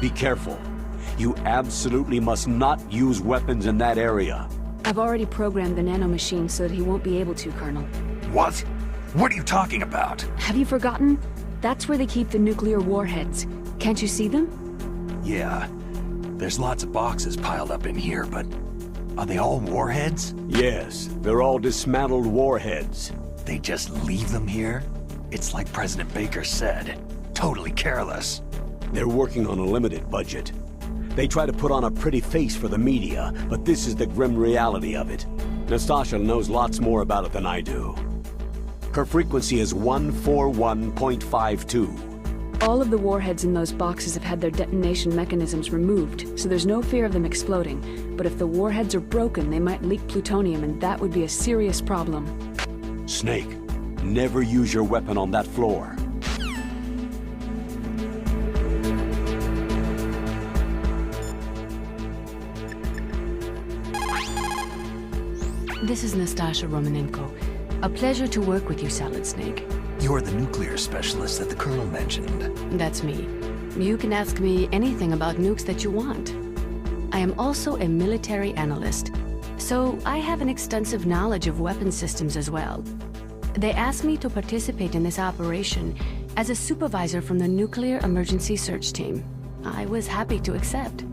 Be careful. You absolutely must not use weapons in that area. I've already programmed the nanomachine so that he won't be able to, Colonel. What? What are you talking about? Have you forgotten? That's where they keep the nuclear warheads. Can't you see them? Yeah. There's lots of boxes piled up in here, but... are they all warheads? Yes, they're all dismantled warheads. They just leave them here? It's like President Baker said. Totally careless. They're working on a limited budget. They try to put on a pretty face for the media, but this is the grim reality of it. Nastasha knows lots more about it than I do. Her frequency is 141.52. All of the warheads in those boxes have had their detonation mechanisms removed, so there's no fear of them exploding. But if the warheads are broken, they might leak plutonium, and that would be a serious problem. Snake, never use your weapon on that floor. This is Nastasha Romanenko. A pleasure to work with you, Salad Snake. You're the nuclear specialist that the Colonel mentioned. That's me. You can ask me anything about nukes that you want. I am also a military analyst, so I have an extensive knowledge of weapon systems as well. They asked me to participate in this operation as a supervisor from the Nuclear Emergency Search Team. I was happy to accept.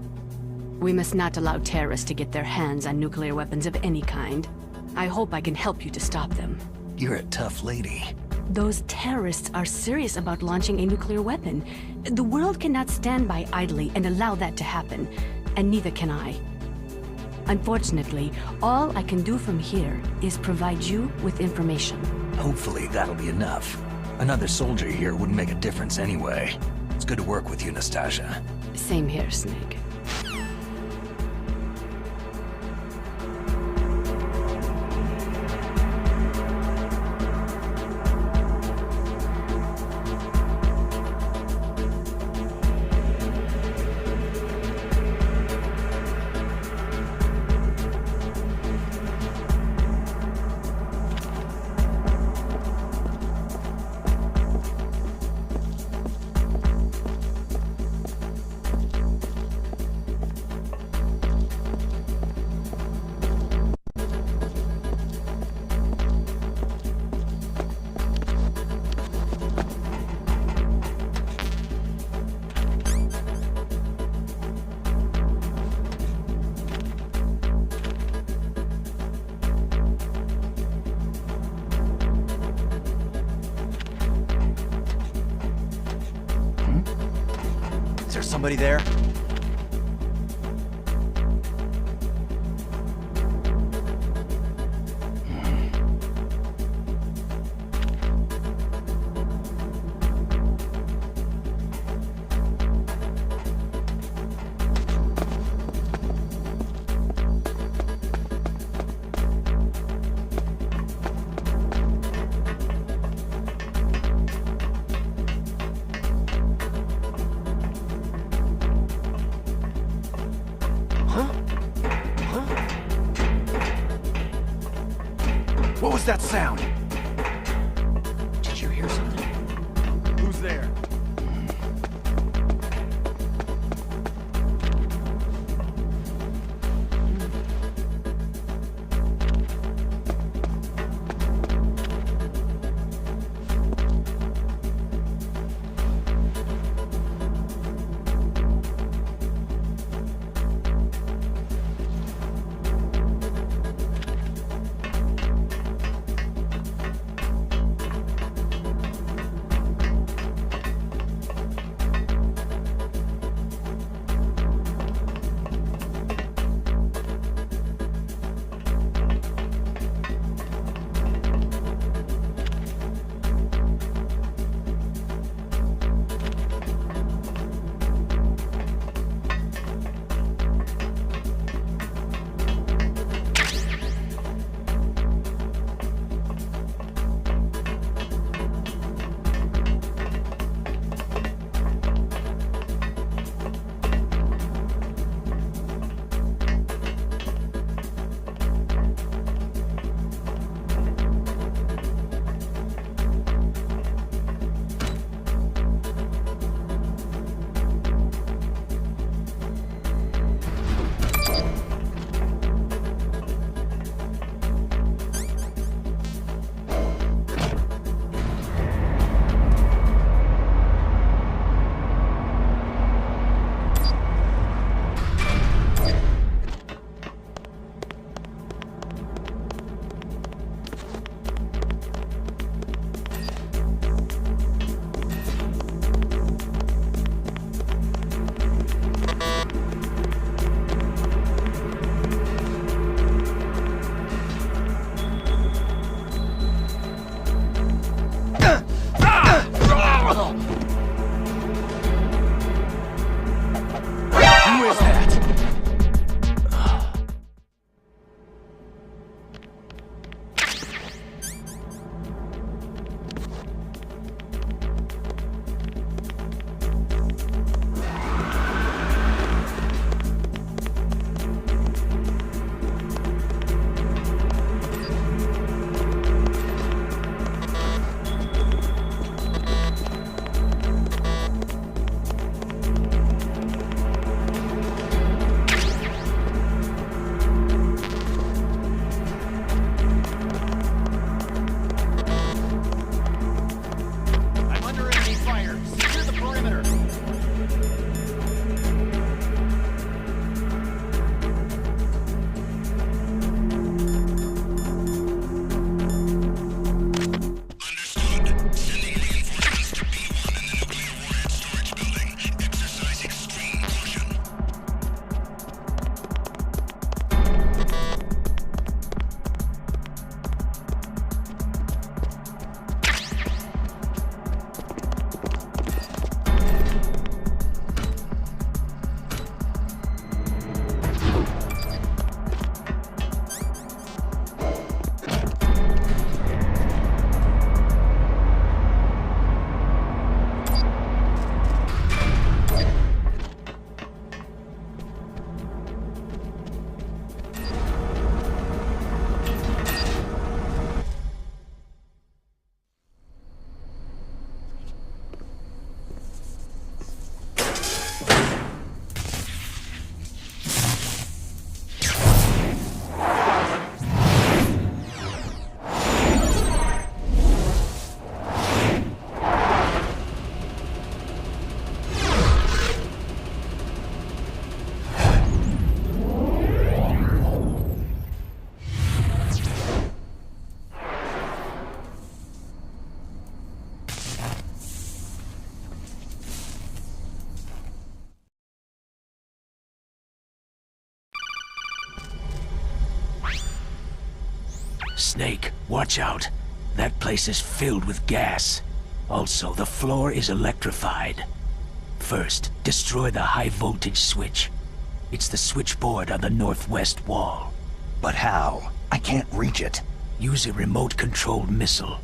We must not allow terrorists to get their hands on nuclear weapons of any kind. I hope I can help you to stop them. You're a tough lady. Those terrorists are serious about launching a nuclear weapon. The world cannot stand by idly and allow that to happen, and neither can I. Unfortunately, all I can do from here is provide you with information. Hopefully that'll be enough. Another soldier here wouldn't make a difference anyway. It's good to work with you, Nastasha. Same here, Snake. Is there somebody there? What was that sound? Did you hear something? Who's there? Snake, watch out. That place is filled with gas. Also, the floor is electrified. First, destroy the high-voltage switch. It's the switchboard on the northwest wall. But how? I can't reach it. Use a remote-controlled missile.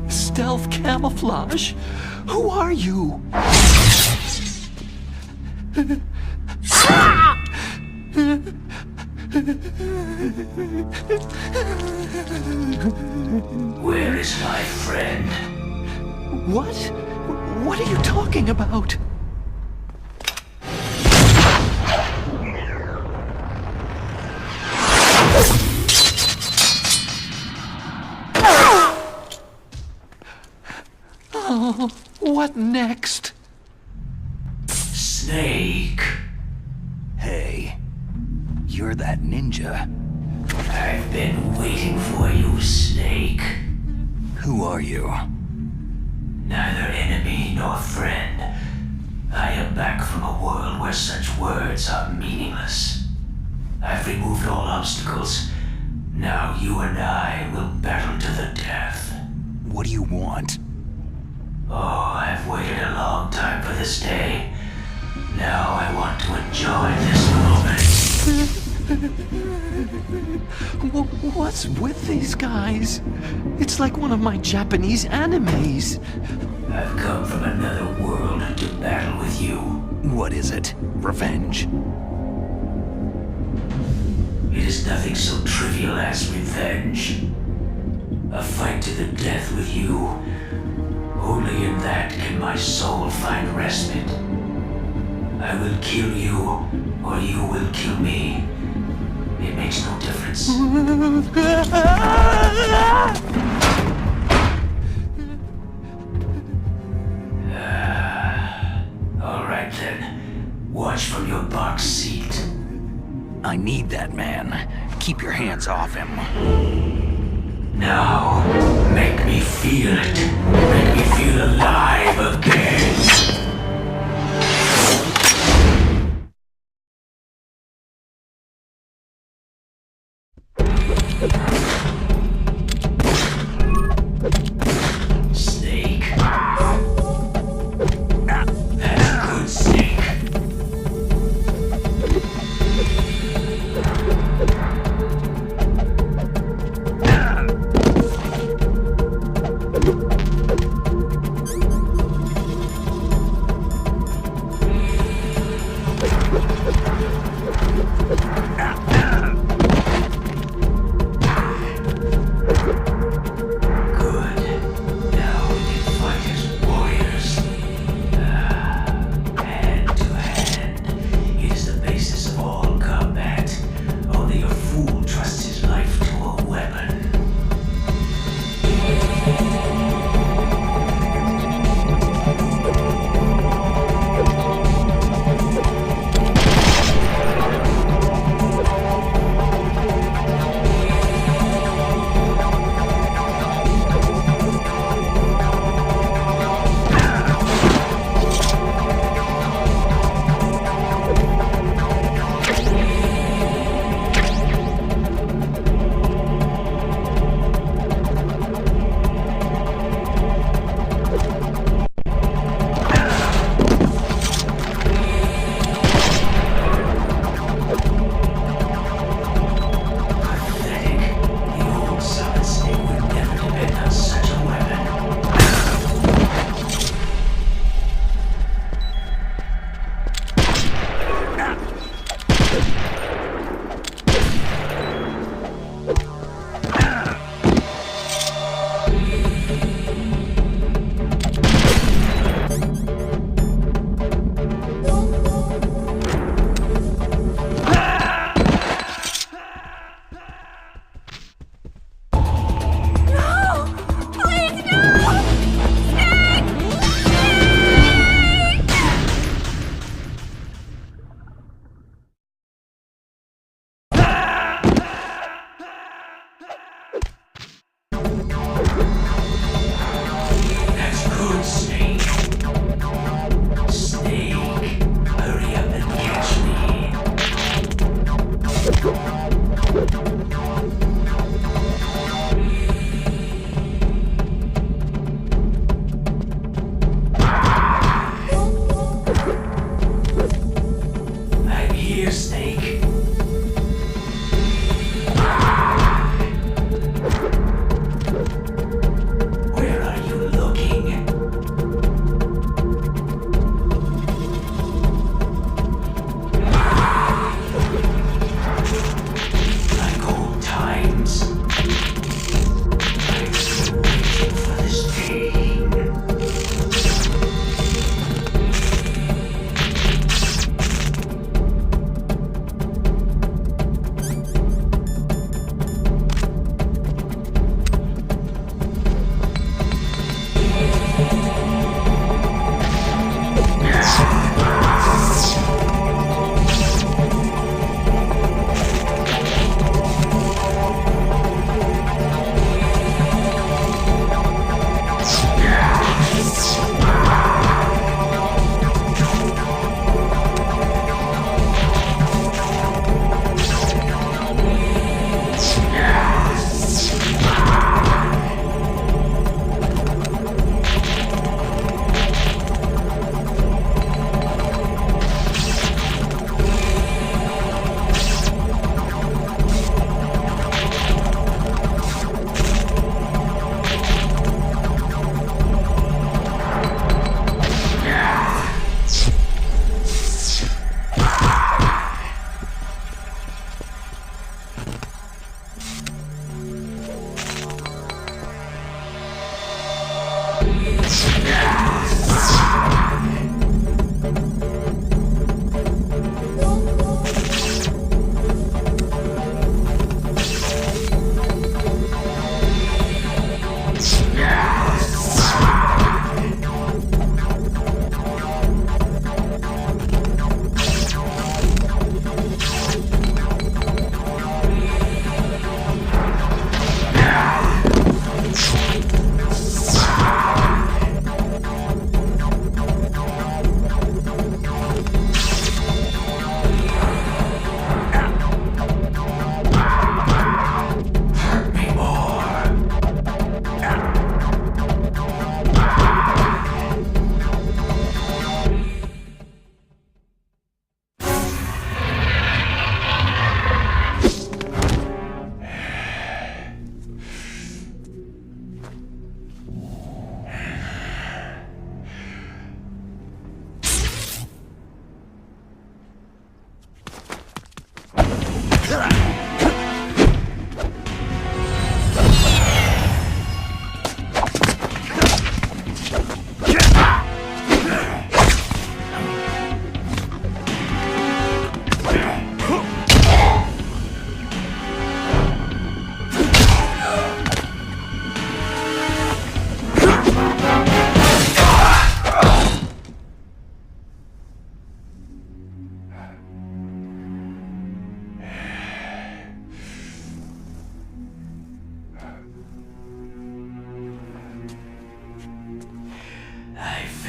Stealth camouflage? Who are you? Where is my friend? What? What are you talking about? Oh, what next? Snake. Hey, you're that ninja. I've been waiting for you, Snake. Who are you? Neither enemy nor friend. I am back from a world where such words are meaningless. I've removed all obstacles. Now you and I will battle to the death. What do you want? Oh, I've waited a long time for this day. Now I want to enjoy this moment. What's with these guys? It's like one of my Japanese animes. I've come from another world to battle with you. What is it? Revenge? It is nothing so trivial as revenge. A fight to the death with you. Only in that can my soul find respite. I will kill you, or you will kill me. It makes no difference. All right then. Watch from your box seat. I need that man. Keep your hands off him. Now, make me feel it. Make me feel alive again. Snake. That's a good snake.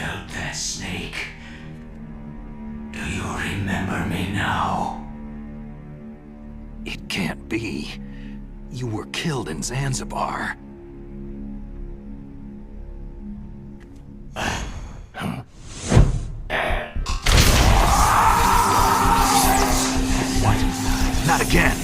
felt that snake. Do you remember me now? It can't be. You were killed in Zanzibar. What? Not again!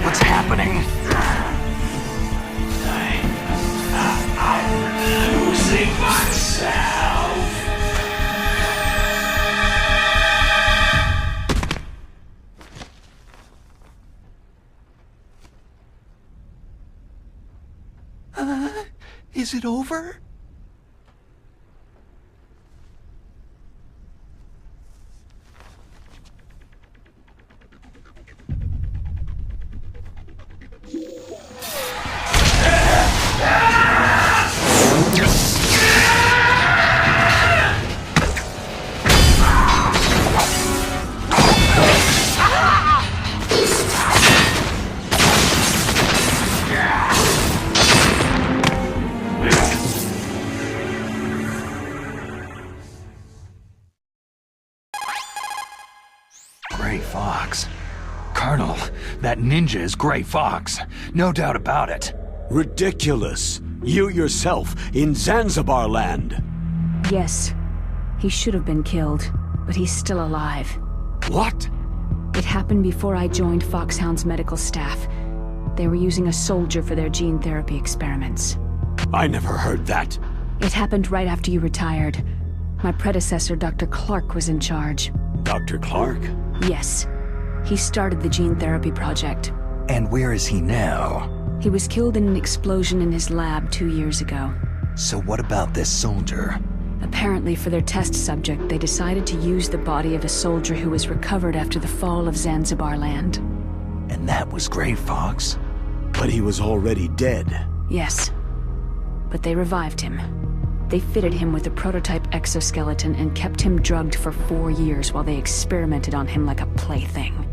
What's happening? I'm losing myself. Is it over? Gray Fox. Colonel, that ninja is Gray Fox. No doubt about it. Ridiculous. You yourself in Zanzibar land. Yes. He should have been killed, but he's still alive. What? It happened before I joined Foxhound's medical staff. They were using a soldier for their gene therapy experiments. I never heard that. It happened right after you retired. My predecessor, Dr. Clark, was in charge. Dr. Clark? Yes. He started the gene therapy project. And where is he now? He was killed in an explosion in his lab 2 years ago. So what about this soldier? Apparently, for their test subject, they decided to use the body of a soldier who was recovered after the fall of Zanzibar land. And that was Gray Fox? But he was already dead. Yes. But they revived him. They fitted him with a prototype exoskeleton and kept him drugged for 4 years while they experimented on him like a plaything.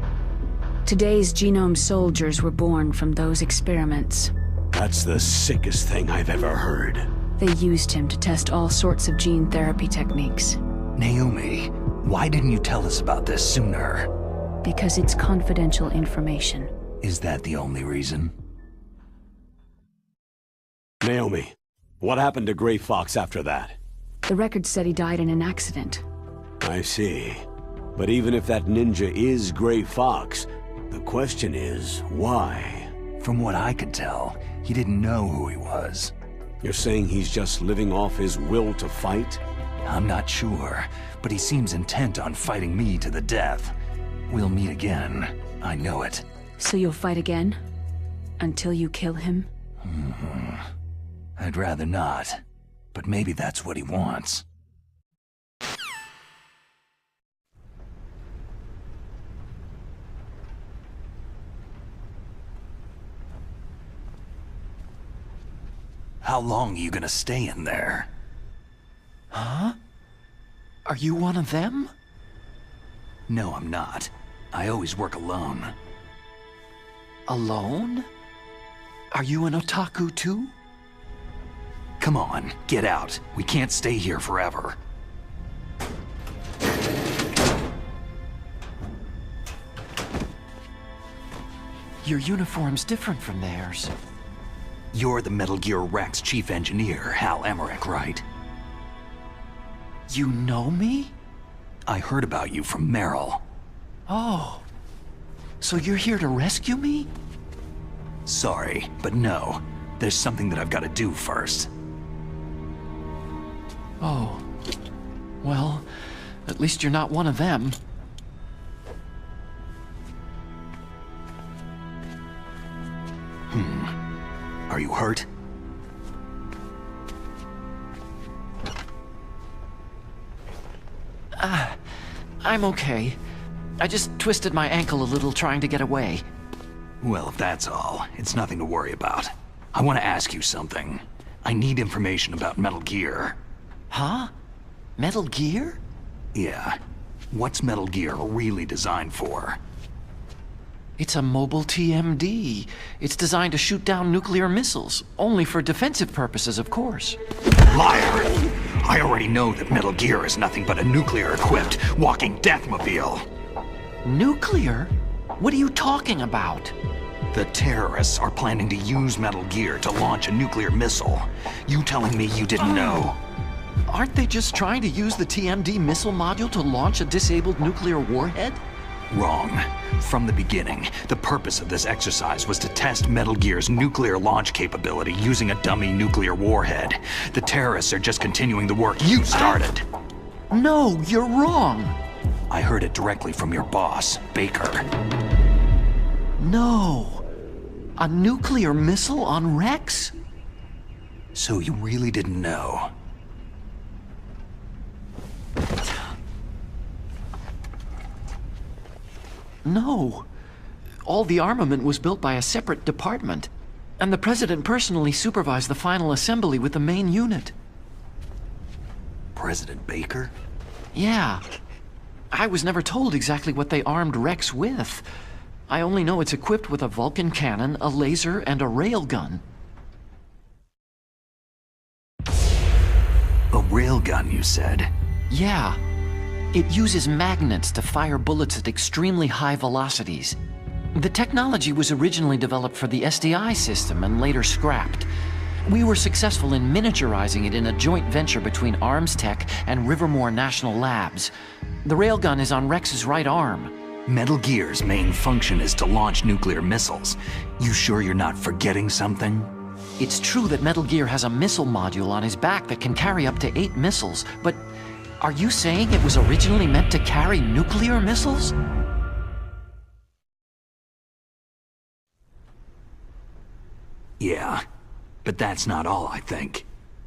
Today's genome soldiers were born from those experiments. That's the sickest thing I've ever heard. They used him to test all sorts of gene therapy techniques. Naomi, why didn't you tell us about this sooner? Because it's confidential information. Is that the only reason? Naomi, what happened to Gray Fox after that? The record said he died in an accident. I see. But even if that ninja is Gray Fox, the question is, why? From what I could tell, he didn't know who he was. You're saying he's just living off his will to fight? I'm not sure, but he seems intent on fighting me to the death. We'll meet again. I know it. So you'll fight again? Until you kill him? I'd rather not, but maybe that's what he wants. How long are you gonna stay in there? Huh? Are you one of them? No, I'm not. I always work alone. Alone? Are you an otaku too? Come on, get out. We can't stay here forever. Your uniform's different from theirs. You're the Metal Gear Rex chief engineer, Hal Emmerich, right? You know me? I heard about you from Meryl. Oh. So you're here to rescue me? Sorry, but no. There's something that I've got to do first. Oh. Well, at least you're not one of them. Are you hurt? I'm okay. I just twisted my ankle a little trying to get away. Well, if that's all, it's nothing to worry about. I want to ask you something. I need information about Metal Gear. Huh? Metal Gear? Yeah. What's Metal Gear really designed for? It's a mobile TMD. It's designed to shoot down nuclear missiles. Only for defensive purposes, of course. Liar! I already know that Metal Gear is nothing but a nuclear-equipped walking deathmobile. Nuclear? What are you talking about? The terrorists are planning to use Metal Gear to launch a nuclear missile. You telling me you didn't know? Aren't they just trying to use the TMD missile module to launch a disabled nuclear warhead? Wrong. From the beginning, the purpose of this exercise was to test Metal Gear's nuclear launch capability using a dummy nuclear warhead. The terrorists are just continuing the work you started. No, you're wrong. I heard it directly from your boss, Baker. No. A nuclear missile on Rex? So you really didn't know? No. All the armament was built by a separate department, and the President personally supervised the final assembly with the main unit. President Baker? Yeah. I was never told exactly what they armed Rex with. I only know it's equipped with a Vulcan cannon, a laser, and a railgun. A railgun, you said? Yeah. It uses magnets to fire bullets at extremely high velocities. The technology was originally developed for the SDI system and later scrapped. We were successful in miniaturizing it in a joint venture between Arms Tech and Rivermore National Labs. The railgun is on Rex's right arm. Metal Gear's main function is to launch nuclear missiles. You sure you're not forgetting something? It's true that Metal Gear has a missile module on his back that can carry up to 8 missiles, but are you saying it was originally meant to carry nuclear missiles? Yeah, but that's not all, I think.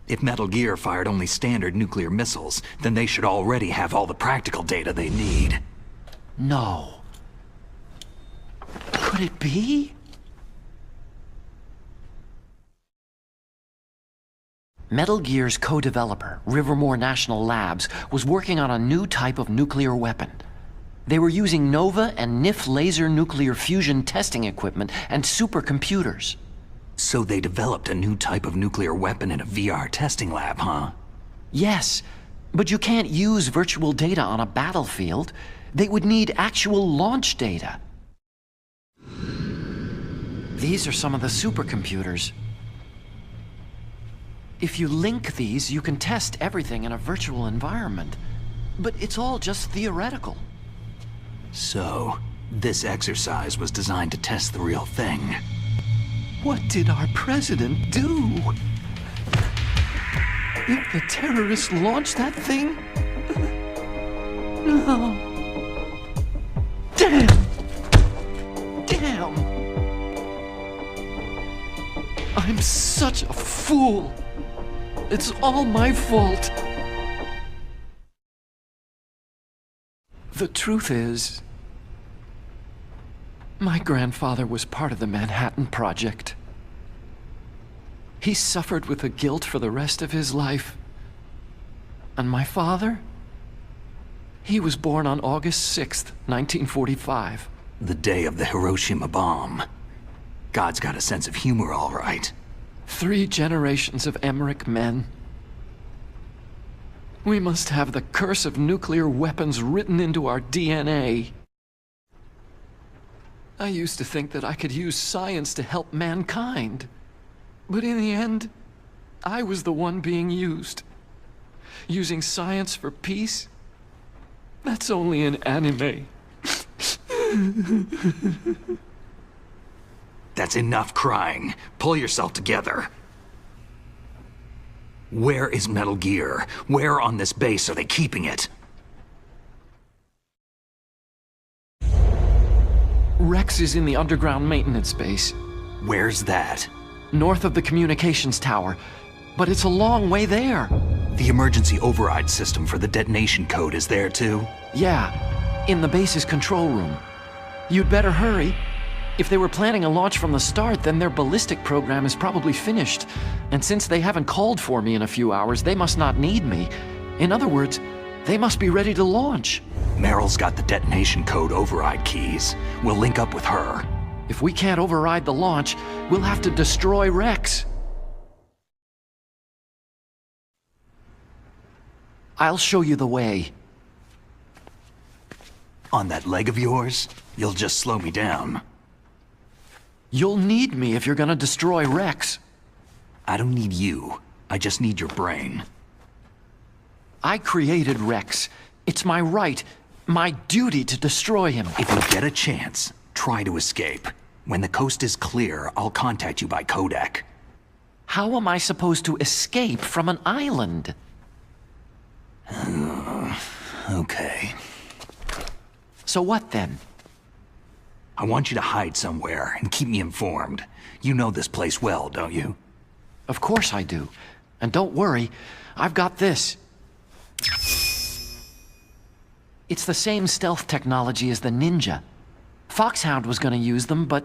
If Metal Gear fired only standard nuclear missiles, then they should already have all the practical data they need. No. Could it be? Metal Gear's co-developer, Rivermore National Labs, was working on a new type of nuclear weapon. They were using NOVA and NIF laser nuclear fusion testing equipment and supercomputers. So they developed a new type of nuclear weapon in a VR testing lab, huh? Yes, but you can't use virtual data on a battlefield. They would need actual launch data. These are some of the supercomputers. If you link these, you can test everything in a virtual environment. But it's all just theoretical. So, this exercise was designed to test the real thing. What did our president do? If the terrorists launched that thing? No. Damn! Damn! I'm such a fool! It's all my fault! The truth is, my grandfather was part of the Manhattan Project. He suffered with the guilt for the rest of his life. And my father? He was born on August 6th, 1945. The day of the Hiroshima bomb. God's got a sense of humor, all right. 3 generations of Emmerich men. We must have the curse of nuclear weapons written into our DNA. I used to think that I could use science to help mankind. But in the end, I was the one being used. Using science for peace? That's only in anime. That's enough crying. Pull yourself together. Where is Metal Gear? Where on this base are they keeping it? Rex is in the underground maintenance base. Where's that? North of the communications tower. But it's a long way there. The emergency override system for the detonation code is there too? Yeah. In the base's control room. You'd better hurry. If they were planning a launch from the start, then their ballistic program is probably finished. And since they haven't called for me in a few hours, they must not need me. In other words, they must be ready to launch. Meryl's got the detonation code override keys. We'll link up with her. If we can't override the launch, we'll have to destroy Rex. I'll show you the way. On that leg of yours, you'll just slow me down. You'll need me if you're gonna destroy Rex. I don't need you. I just need your brain. I created Rex. It's my right, my duty to destroy him. If you get a chance, try to escape. When the coast is clear, I'll contact you by codec. How am I supposed to escape from an island? Okay. So what then? I want you to hide somewhere and keep me informed. You know this place well, don't you? Of course I do. And don't worry, I've got this. It's the same stealth technology as the Ninja. Foxhound was gonna use them, but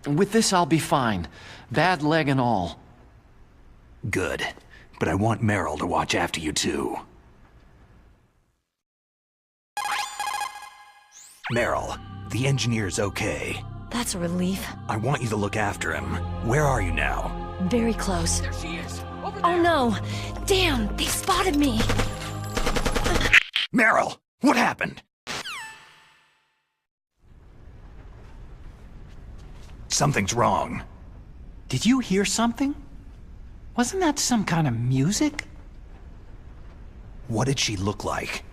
with this I'll be fine. Bad leg and all. Good. But I want Meryl to watch after you too. Meryl, the engineer's okay. That's a relief. I want you to look after him. Where are you now? Very close. There she is. Over there. Oh no! Damn, they spotted me! Meryl, what happened? Something's wrong. Did you hear something? Wasn't that some kind of music? What did she look like?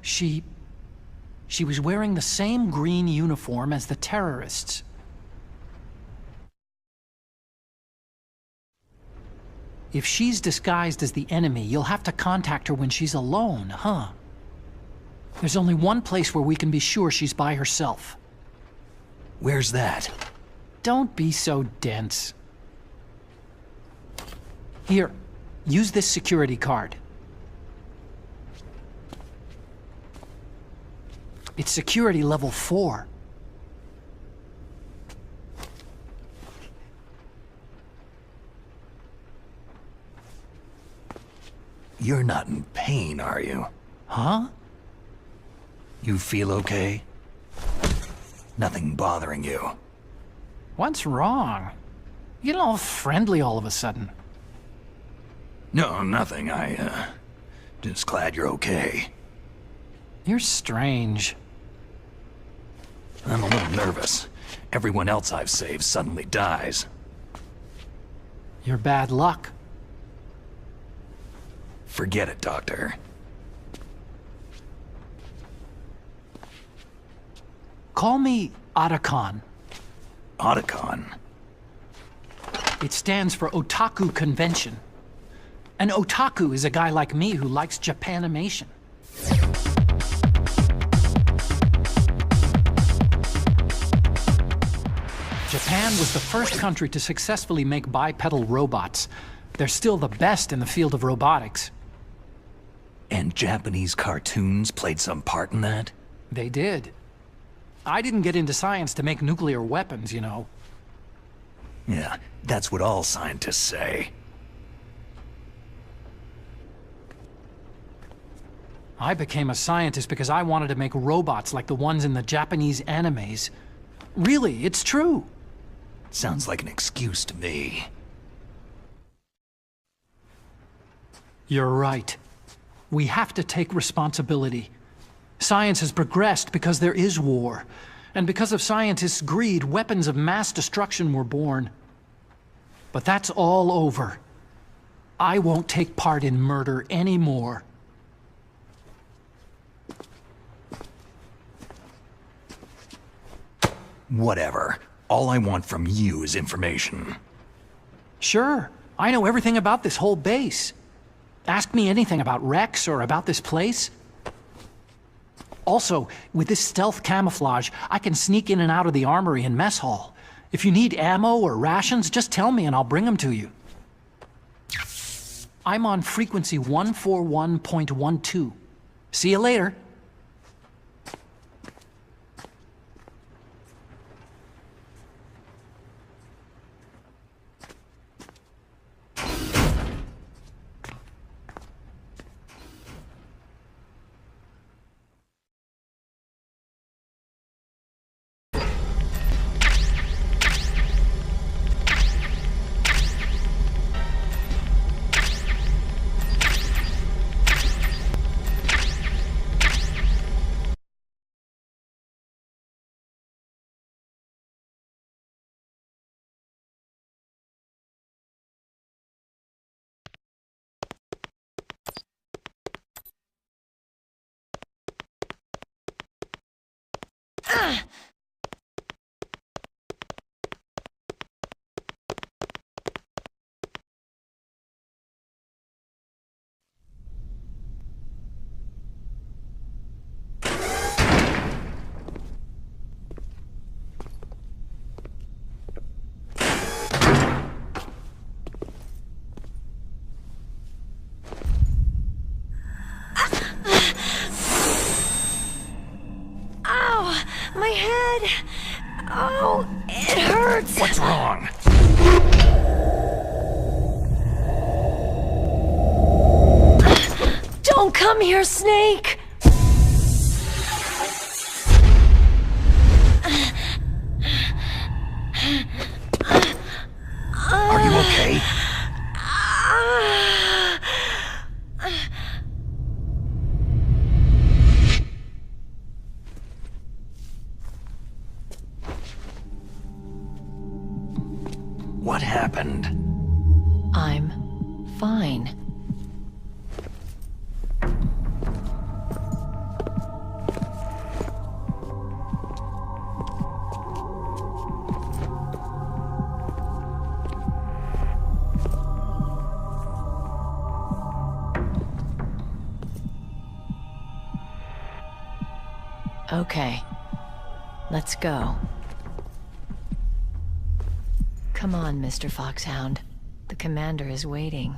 She was wearing the same green uniform as the terrorists. If she's disguised as the enemy, you'll have to contact her when she's alone, huh? There's only one place where we can be sure she's by herself. Where's that? Don't be so dense. Here, use this security card. It's security level 4. You're not in pain, are you? Huh? You feel okay? Nothing bothering you? What's wrong? You get all friendly all of a sudden. No, nothing. Just glad you're okay. You're strange. I'm a little nervous. Everyone else I've saved suddenly dies. You're bad luck. Forget it, Doctor. Call me Otacon. Otacon? It stands for Otaku Convention. An otaku is a guy like me who likes Japanimation. Japan was the first country to successfully make bipedal robots. They're still the best in the field of robotics. And Japanese cartoons played some part in that? They did. I didn't get into science to make nuclear weapons, you know. Yeah, that's what all scientists say. I became a scientist because I wanted to make robots like the ones in the Japanese animes. Really, it's true. Sounds like an excuse to me. You're right. We have to take responsibility. Science has progressed because there is war. And because of scientists' greed, weapons of mass destruction were born. But that's all over. I won't take part in murder anymore. Whatever. All I want from you is information. Sure, I know everything about this whole base. Ask me anything about Rex or about this place. Also, with this stealth camouflage, I can sneak in and out of the armory and mess hall. If you need ammo or rations, just tell me and I'll bring them to you. I'm on frequency 141.12. See you later. My head! Oh, it hurts! What's wrong? Don't come here, Snake! Are you okay? What happened? I'm fine. Okay. Let's go. Come on, Mr. Foxhound. The commander is waiting.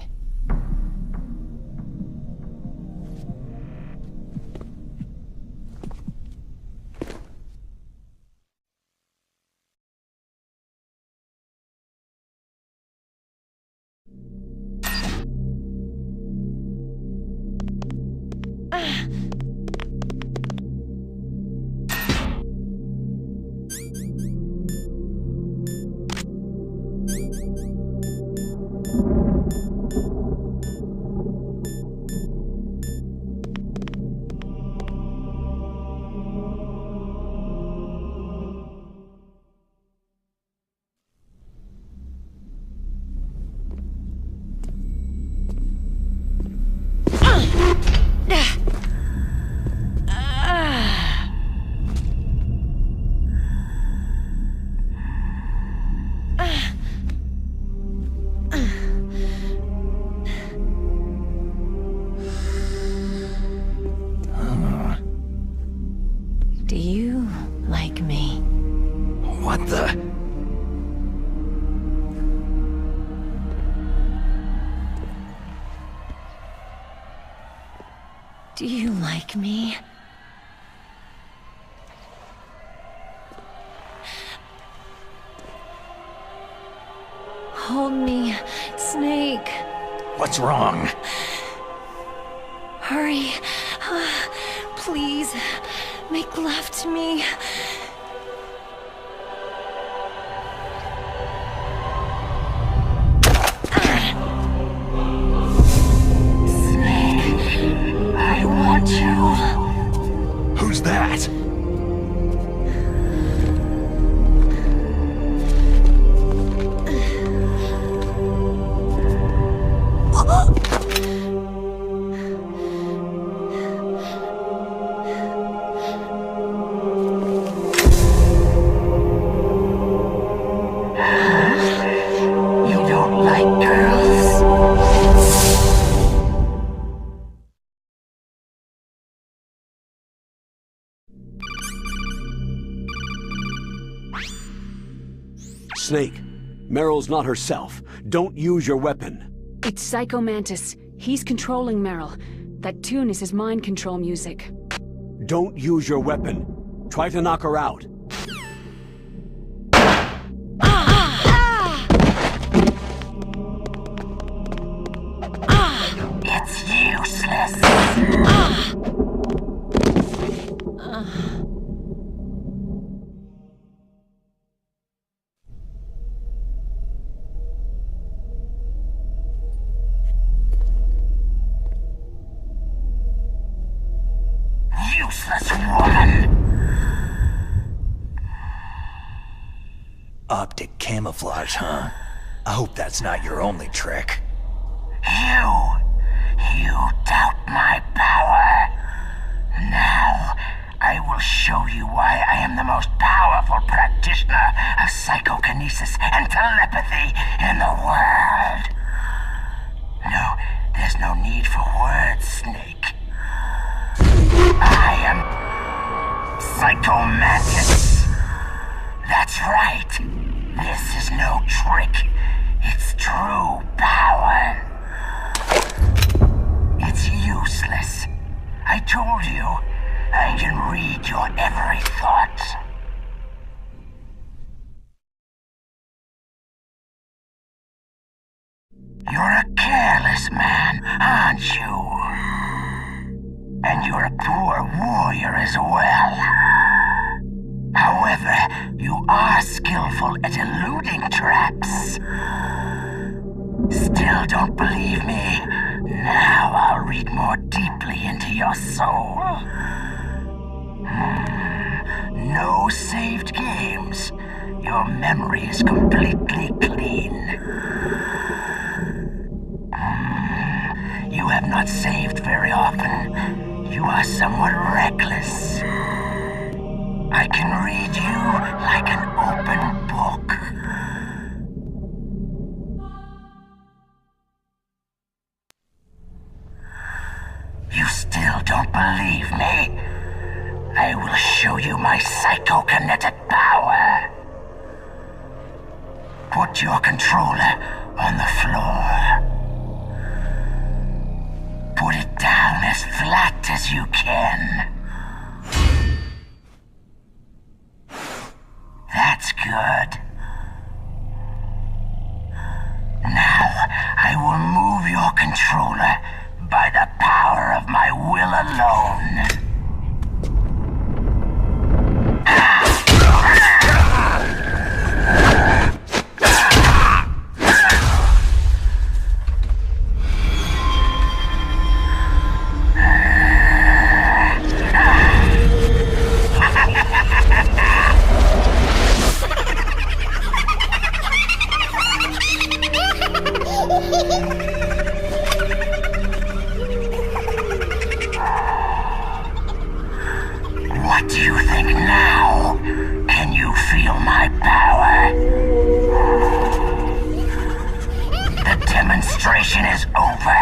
Do you like me? What the? Do you like me? Hold me, Snake. What's wrong? Hurry. Please, make love to me. Snake, I want you. Who's that? Snake, Meryl's not herself. Don't use your weapon. It's Psycho Mantis. He's controlling Meryl. That tune is his mind control music. Don't use your weapon. Try to knock her out. It's useless. Useless woman. Optic camouflage, huh? I hope that's not your only trick. You doubt my power. Now, I will show you why I am the most powerful practitioner of psychokinesis and telepathy in the world. No, there's no need for words, Snake. I am Psycho Mantis. That's right. This is no trick. It's true power. It's useless. I told you, I can read your every thought. You're a careless man, aren't you? And you're a poor warrior as well. However, you are skillful at eluding traps. Still don't believe me? Now I'll read more deeply into your soul. No saved games. Your memory is completely clean. You have not saved very often. You are somewhat reckless. I can read you like an open book. You still don't believe me? I will show you my psychokinetic power. Put your controller on the floor. Put it down as flat as you can. That's good. Now, I will move your controller by the power of my will alone. What do you think now? Can you feel my power? The demonstration is over.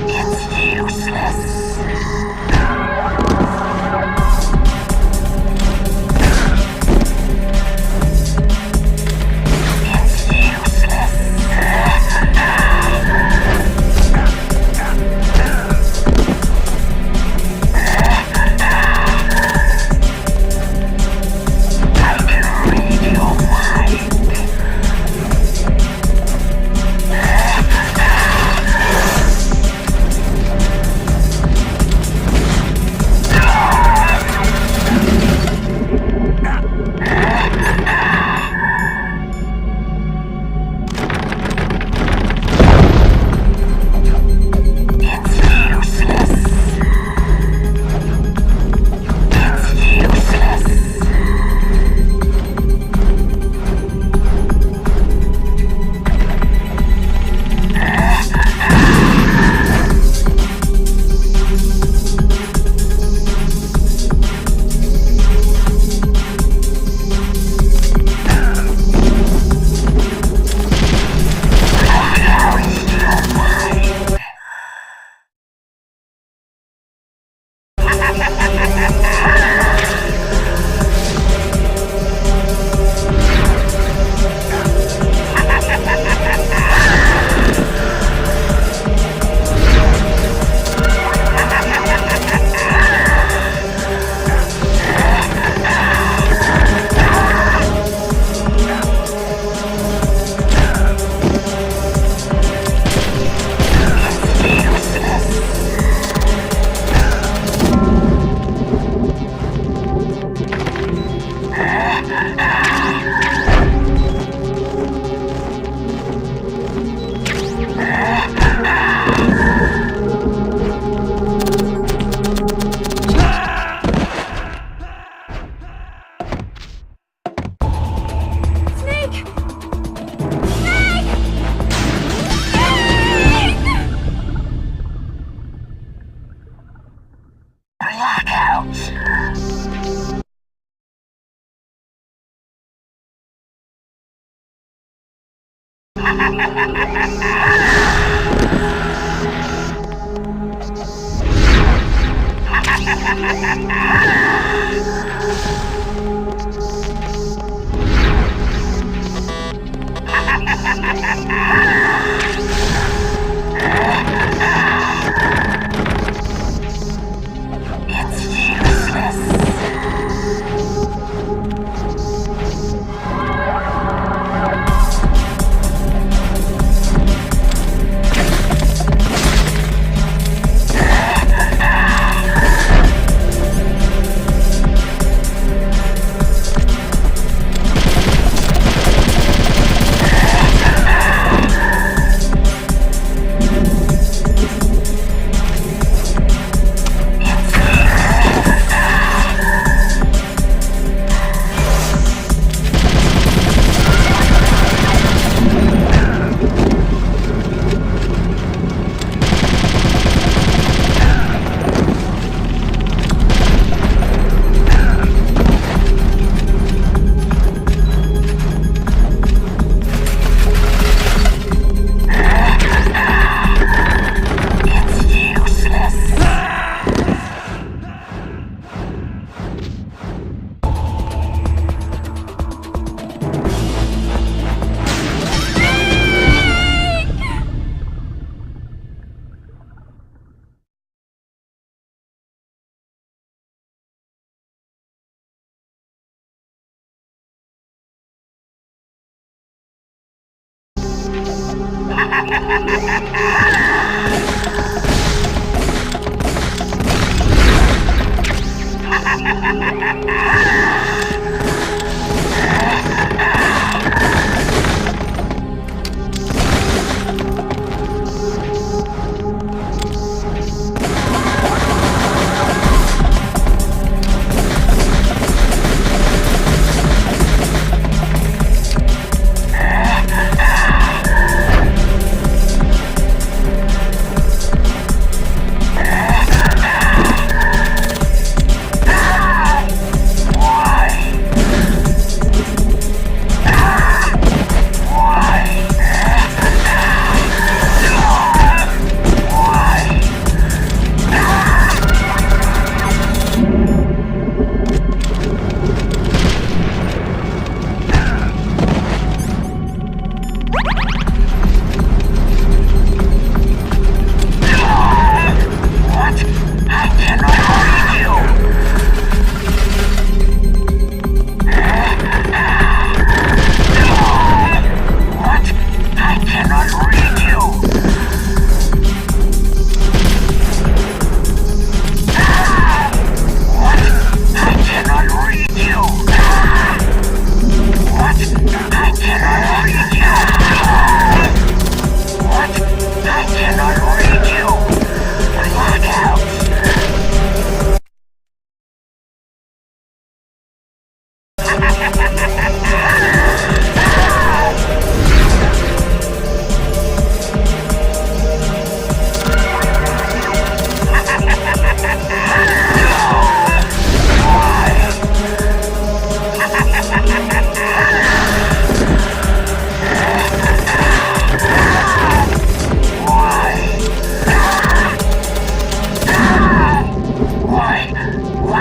It's useless.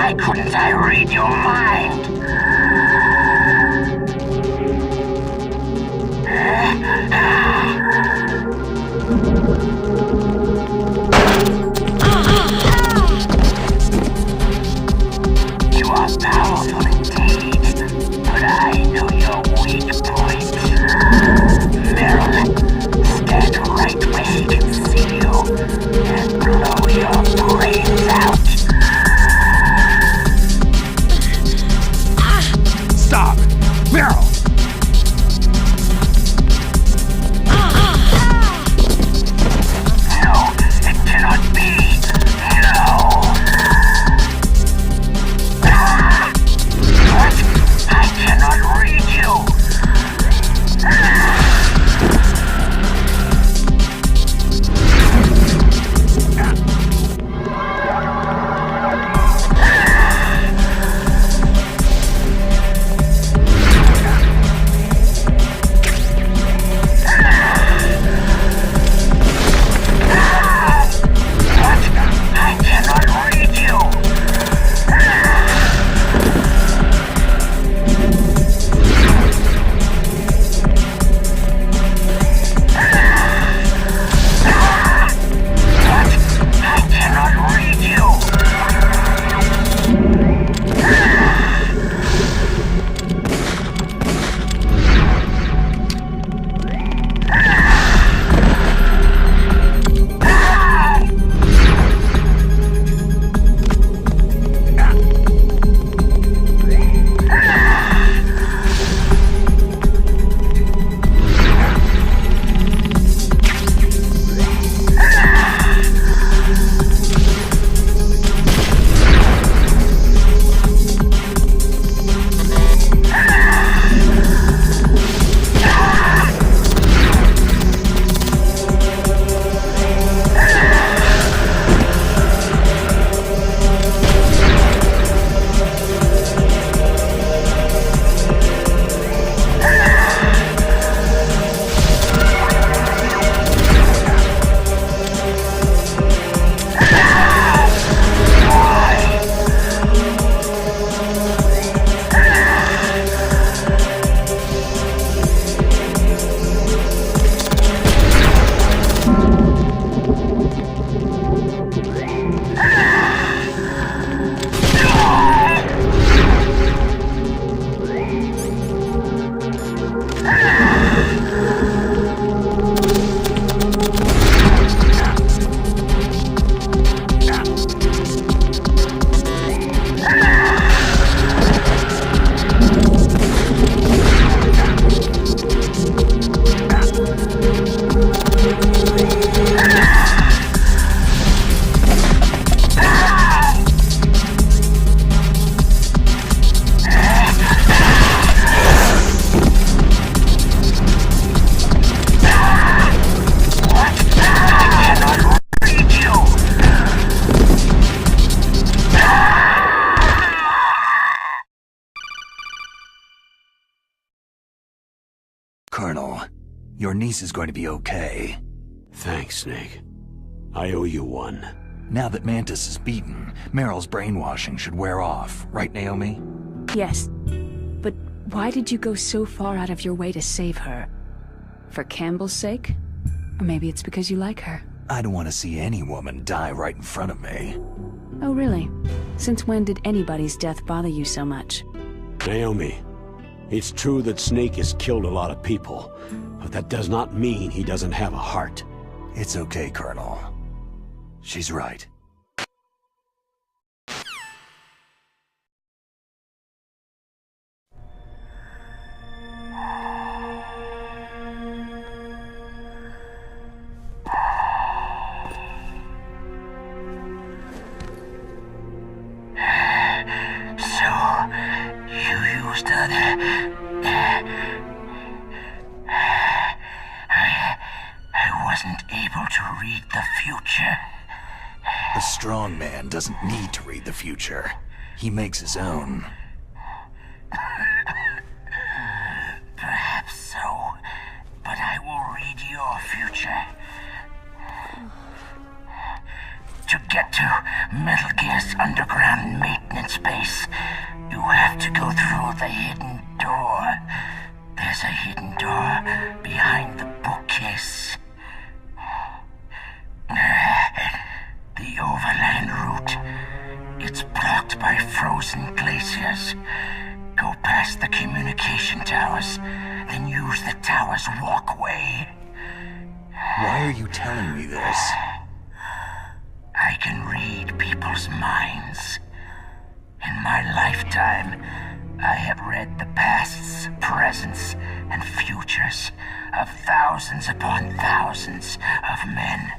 Why couldn't I read your mind? Colonel, your niece is going to be okay. Thanks, Snake. I owe you one. Now that Mantis is beaten, Meryl's brainwashing should wear off, right, Naomi? Yes. But why did you go so far out of your way to save her? For Campbell's sake? Or maybe it's because you like her? I don't want to see any woman die right in front of me. Oh, really? Since when did anybody's death bother you so much? Naomi, it's true that Snake has killed a lot of people, but that does not mean he doesn't have a heart. It's okay, Colonel. She's right. I wasn't able to read the future. A strong man doesn't need to read the future. He makes his own. Perhaps so, but I will read your future. To get to Metal Gear's underground maintenance base, you have to go through the hidden door. There's a hidden door behind the bookcase. The overland route. It's blocked by frozen glaciers. Go past the communication towers, then use the tower's walkway. Why are you telling me this? I can read people's minds. In my lifetime, I have read the pasts, presents, and futures of thousands upon thousands of men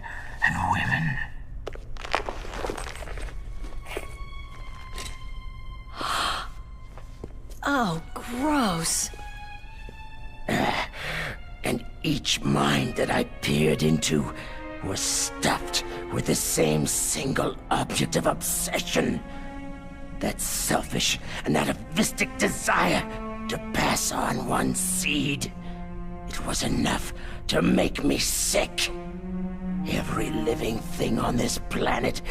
and women. Oh, gross. And each mind that I peered into was stuffed with the same single object of obsession. That selfish and atavistic desire to pass on one seed. It was enough to make me sick. Every living thing on this planet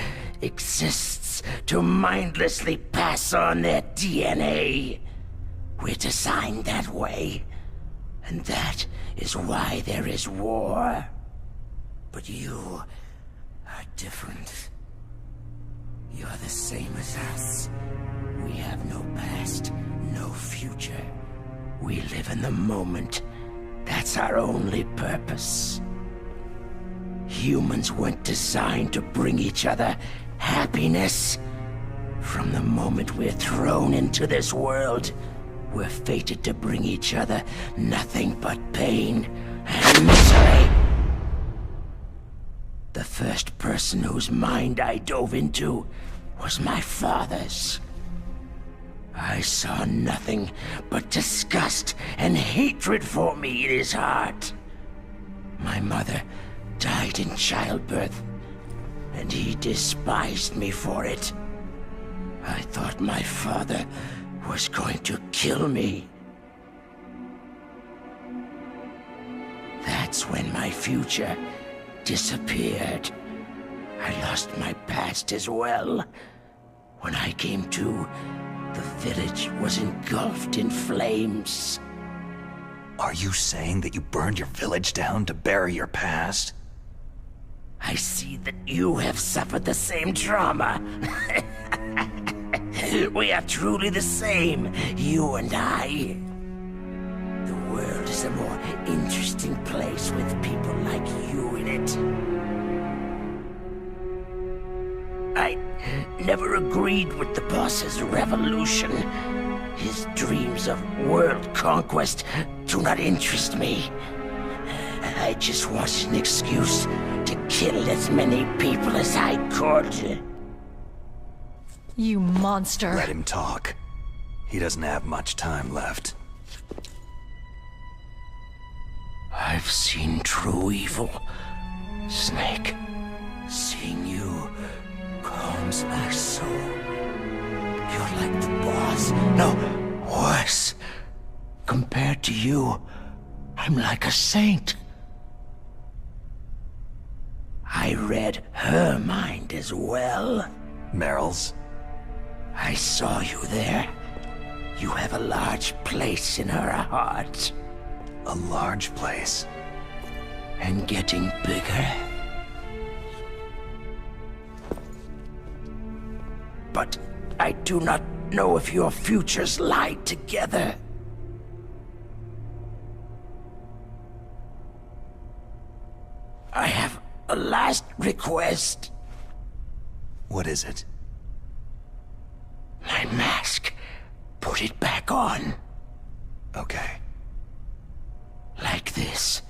exists to mindlessly pass on their DNA. We're designed that way, and that is why there is war. But you are different. You're the same as us. We have no past, no future. We live in the moment. That's our only purpose. Humans weren't designed to bring each other happiness. From the moment we're thrown into this world, we're fated to bring each other nothing but pain and misery. The first person whose mind I dove into was my father's. I saw nothing but disgust and hatred for me in his heart. My mother died in childbirth, and he despised me for it. I thought my father was going to kill me. That's when my future disappeared. I lost my past as well. When I came to, the village was engulfed in flames. Are you saying that you burned your village down to bury your past? I see that you have suffered the same trauma. We are truly the same, you and I. The world is a more interesting place with people like you in it. I never agreed with the boss's revolution. His dreams of world conquest do not interest me. I just wanted an excuse to kill as many people as I could. You monster. Let him talk. He doesn't have much time left. I've seen true evil, Snake. Seeing you calms my soul. You're like the boss. No, worse. Compared to you, I I'm like a saint. I read her mind as well. Meryl's? I saw you there. You have a large place in her heart. A large place? And getting bigger. But I do not know if your futures lie together. I have a last request. What is it? My mask. Put it back on. Okay. Like this.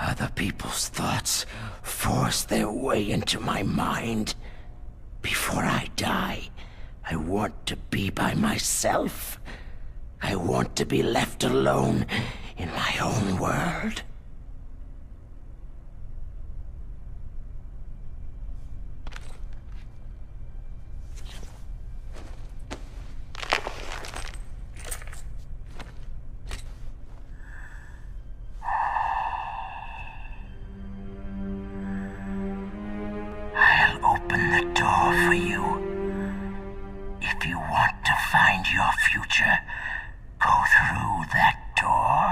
Other people's thoughts force their way into my mind. Before I die, I want to be by myself. I want to be left alone in my own world. I'll open the door for you. If you want to find your future, go through that door.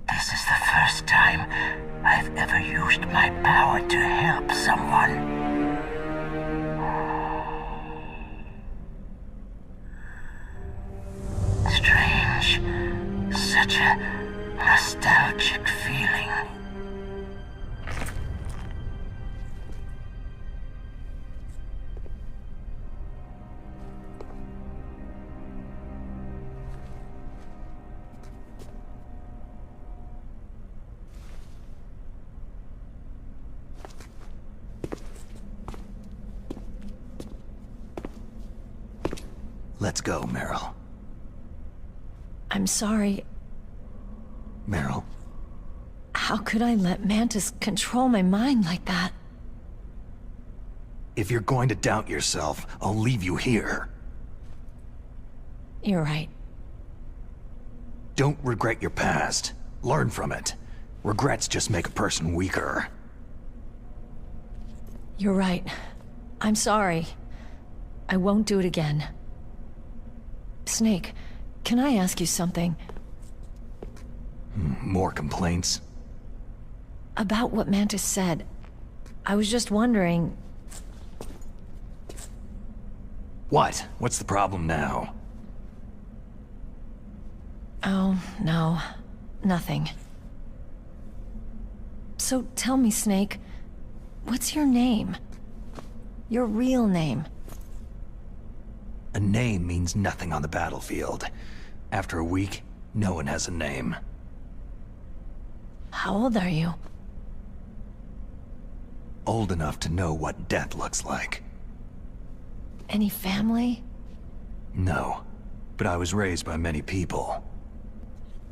This is the first time I've ever used my power to help someone. Strange. Such a nostalgic feeling. Let's go, Meryl. I'm sorry. Meryl, How could I let Mantis control my mind like that? if you're going to doubt yourself, I'll leave you here. You're right. Don't regret your past. Learn from it. Regrets just make a person weaker. You're right. I'm sorry. I won't do it again. Snake, can I ask you something? More complaints? About what Mantis said. I was just wondering... What? What's the problem now? Oh, no. Nothing. So tell me, Snake, what's your name? Your real name? A name means nothing on the battlefield. After a week, no one has a name. How old are you? Old enough to know what death looks like. Any family? No, but I was raised by many people.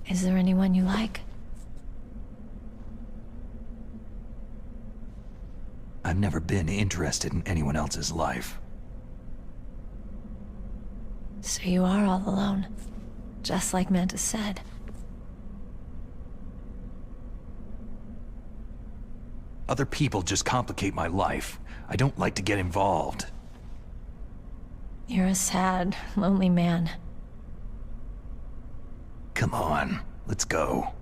Is there anyone you like? I've never been interested in anyone else's life. So you are all alone, just like Mantis said. Other people just complicate my life. I don't like to get involved. You're a sad, lonely man. Come on, let's go.